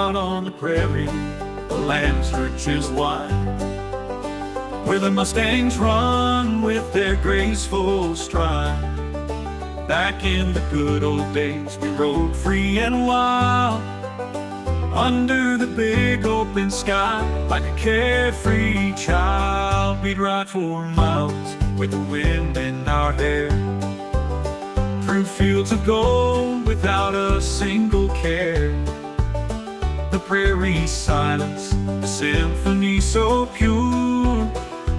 out on the prairie, the land stretches wide, where the mustangs run with their graceful stride. Back in the good old days, we rode free and wild, under the big open sky, like a carefree child. We'd ride for miles with the wind in our hair, through fields of gold without a single care. The prairie silence, a symphony so pure.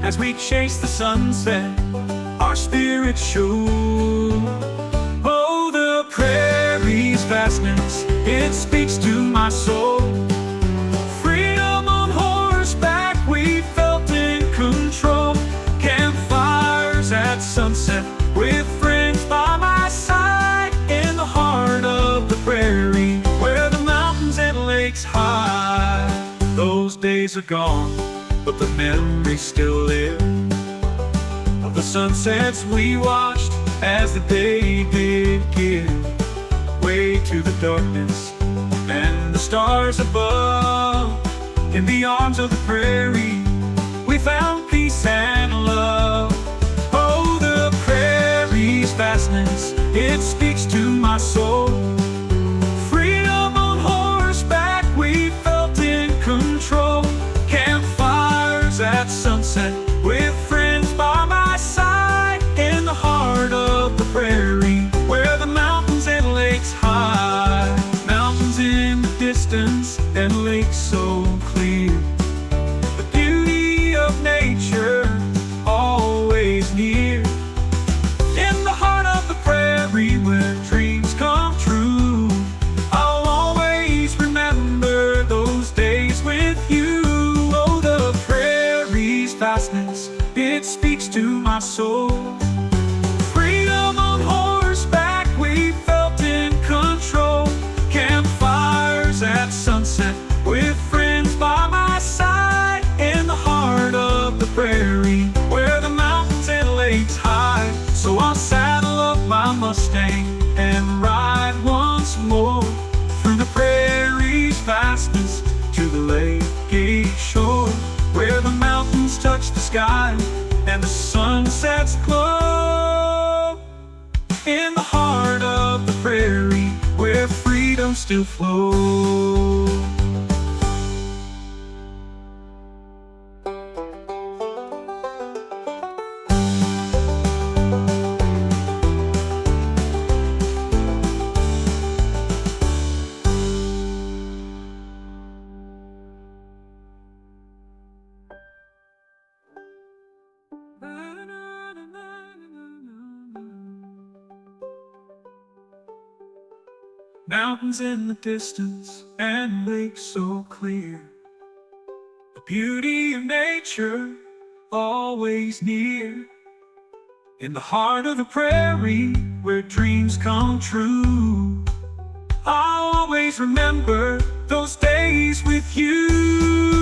As we chase the sunset, our spirits sure. Oh, the prairie's vastness, it speaks to my soul. Freedom on horseback, we felt in control. Campfires at sunset, with friends by my side, in the heart of the prairie, where the mountains and lakes hide. Those days are gone, but the memories still live, of the sunsets we watched as the day did give way to the darkness and the stars above. In the arms of the prairie, we found peace and love. Oh, the prairie's vastness, it speaks to my soul. Freedom on horseback, we felt in control. Campfires at sunset, with friends by my side, in the heart of the prairie, where the mountains and lakes hide. Mountains in the distance and lakes so clear, the beauty of nature always near. In the heart of the prairie, where dreams come true, I'll always remember those days with you. Oh, the prairie's vastness, it speaks to my soul. Freedom on horseback, we felt in control. Campfires at sunset, with friends by my side, in the heart of the prairie, where the mountains and lakes hide. So I'll saddle up my Mustang and ride once more, through the prairie's vastness to the lake gate shore, where the mountains touch the sky and the sunsets glow. In the heart of the prairie, where freedom still flows. Mountains in the distance and lakes so clear, the beauty of nature always near. In the heart of the prairie, where dreams come true, I'll always remember those days with you.